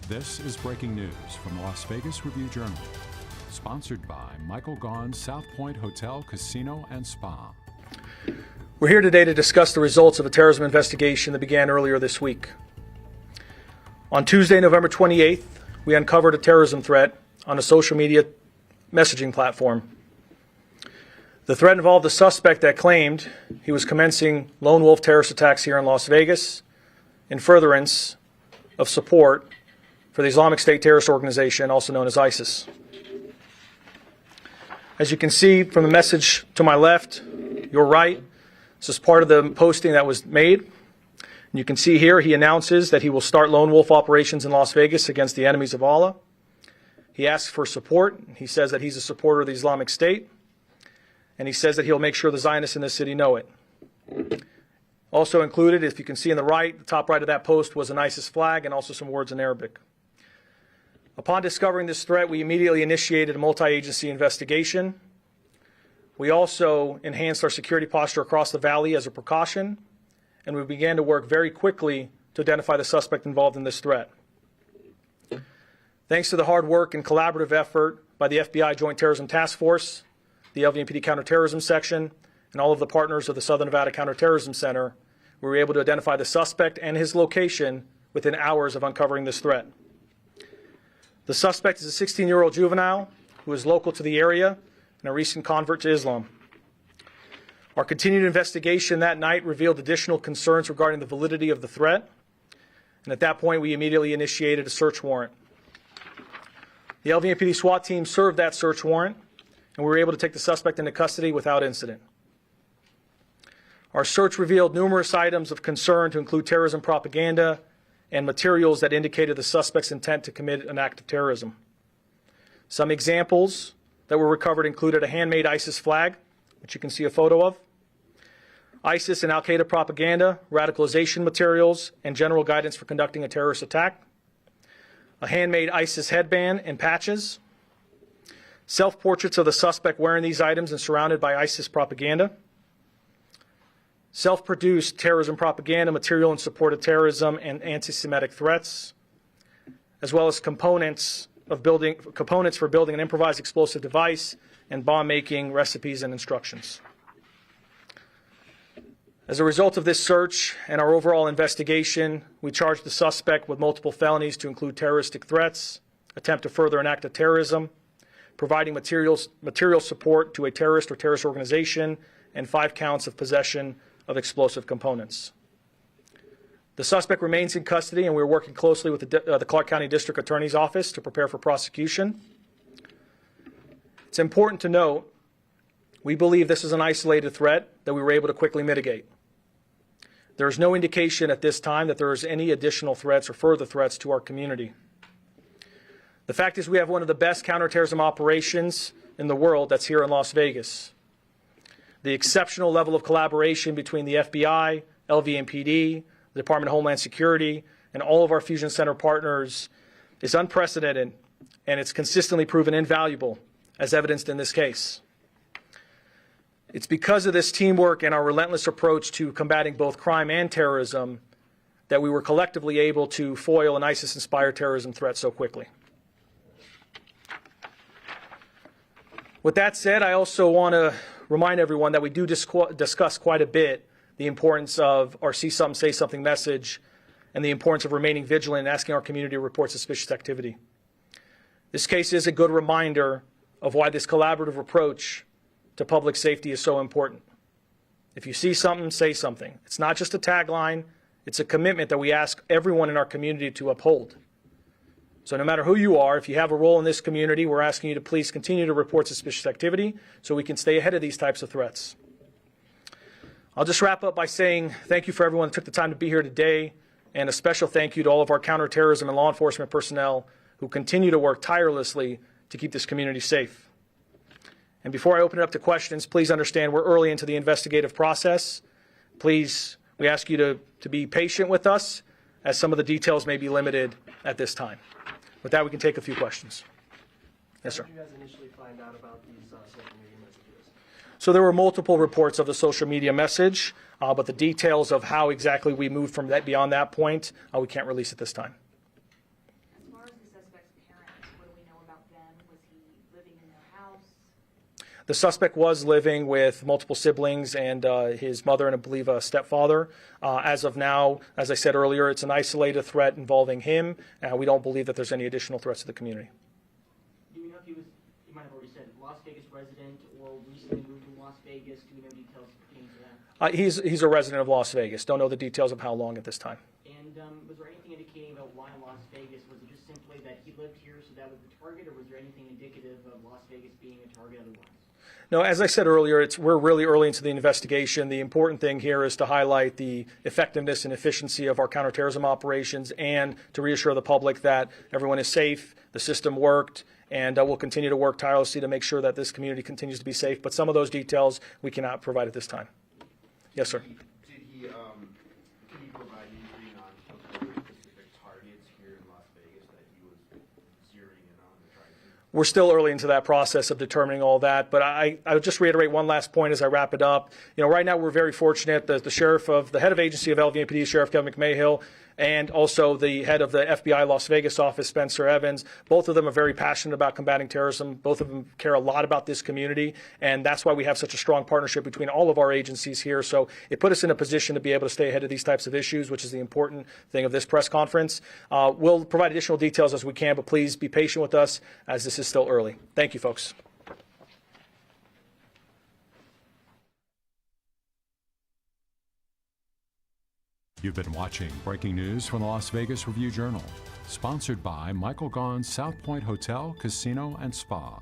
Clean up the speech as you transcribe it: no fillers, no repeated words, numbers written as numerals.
This is breaking news from the Las Vegas Review-Journal, sponsored by Michael Gaughan's South Point Hotel, Casino, and Spa. We're here today to discuss the results of a terrorism investigation that began earlier this week. On Tuesday, November 28th, we uncovered a terrorism threat on a social media messaging platform. The threat involved a suspect that claimed he was commencing lone wolf terrorist attacks here in Las Vegas in furtherance of support for the Islamic State terrorist organization, also known as ISIS. As you can see from the message to my left, your right, this is part of the posting that was made. And you can see here he announces that he will start lone wolf operations in Las Vegas against the enemies of Allah. He asks for support. He says that he's a supporter of the Islamic State. And he says that he'll make sure the Zionists in this city know it. Also included, if you can see in the right, the top right of that post was an ISIS flag and also some words in Arabic. Upon discovering this threat, we immediately initiated a multi-agency investigation. We also enhanced our security posture across the valley as a precaution, and we began to work very quickly to identify the suspect involved in this threat. Thanks to the hard work and collaborative effort by the FBI Joint Terrorism Task Force, the LVMPD Counterterrorism Section, and all of the partners of the Southern Nevada Counterterrorism Center, we were able to identify the suspect and his location within hours of uncovering this threat. The suspect is a 16-year-old juvenile who is local to the area and a recent convert to Islam. Our continued investigation that night revealed additional concerns regarding the validity of the threat, and at that point we immediately initiated a search warrant. The LVMPD SWAT team served that search warrant, and we were able to take the suspect into custody without incident. Our search revealed numerous items of concern to include terrorism propaganda and materials that indicated the suspect's intent to commit an act of terrorism. Some examples that were recovered included a handmade ISIS flag, which you can see a photo of, ISIS and Al-Qaeda propaganda, radicalization materials, and general guidance for conducting a terrorist attack, a handmade ISIS headband and patches, self-portraits of the suspect wearing these items and surrounded by ISIS propaganda, self-produced terrorism propaganda material in support of terrorism and anti-Semitic threats, as well as components for building an improvised explosive device and bomb-making recipes and instructions. As a result of this search and our overall investigation, we charged the suspect with multiple felonies to include terroristic threats, attempt to further an act of terrorism, providing material support to a terrorist or terrorist organization, and 5 counts of possession of explosive components. The suspect remains in custody, and we're working closely with the Clark County District Attorney's Office to prepare for prosecution. It's important to note, we believe this is an isolated threat that we were able to quickly mitigate. There is no indication at this time that there is any additional threats or further threats to our community. The fact is we have one of the best counterterrorism operations in the world that's here in Las Vegas. The exceptional level of collaboration between the FBI, LVMPD, the Department of Homeland Security, and all of our Fusion Center partners is unprecedented, and it's consistently proven invaluable, as evidenced in this case. It's because of this teamwork and our relentless approach to combating both crime and terrorism that we were collectively able to foil an ISIS-inspired terrorism threat so quickly. With that said, I also want to remind everyone that we do discuss quite a bit the importance of our see something, say something message and the importance of remaining vigilant and asking our community to report suspicious activity. This case is a good reminder of why this collaborative approach to public safety is so important. If you see something, say something. It's not just a tagline, it's a commitment that we ask everyone in our community to uphold. So no matter who you are, if you have a role in this community, we're asking you to please continue to report suspicious activity so we can stay ahead of these types of threats. I'll just wrap up by saying thank you for everyone that took the time to be here today, and a special thank you to all of our counterterrorism and law enforcement personnel who continue to work tirelessly to keep this community safe. And before I open it up to questions, please understand we're early into the investigative process. Please, we ask you to be patient with us, as some of the details may be limited at this time. With that, we can take a few questions. Yes, sir. How did you guys initially find out about these social media messages? So there were multiple reports of the social media message, but the details of how exactly we moved from that beyond that point, we can't release at this time. As far The suspect was living with multiple siblings and his mother and I believe a stepfather. As of now, as I said earlier, it's an isolated threat involving him. We don't believe that there's any additional threats to the community. Do we know if he was, you might have already said, Las Vegas resident or recently moved to Las Vegas? Do we know details pertaining to that? He's a resident of Las Vegas. Don't know the details of how long at this time. And was there anything indicating about why Las Vegas? Was it just simply that he lived here, so that was the target, or was there anything indicative of Las Vegas being a target otherwise? No, as I said earlier, we're really early into the investigation. The important thing here is to highlight the effectiveness and efficiency of our counterterrorism operations and to reassure the public that everyone is safe, the system worked, and we'll continue to work tirelessly to make sure that this community continues to be safe. But some of those details we cannot provide at this time. Yes, sir. Can he provide anything on specific targets here in Las Vegas that he was zeroing in on to try to? We're still early into that process of determining all that, but I would just reiterate one last point as I wrap it up. Right now we're very fortunate that the head of agency of LVMPD, Sheriff Kevin McMahill, and also the head of the FBI Las Vegas office, Spencer Evans. Both of them are very passionate about combating terrorism. Both of them care a lot about this community, and that's why we have such a strong partnership between all of our agencies here. So it put us in a position to be able to stay ahead of these types of issues, which is the important thing of this press conference. We'll provide additional details as we can, but please be patient with us as this is still early. Thank you, folks. You've been watching breaking news from the Las Vegas Review-Journal, sponsored by Michael Gaughan's South Point Hotel, Casino, and Spa.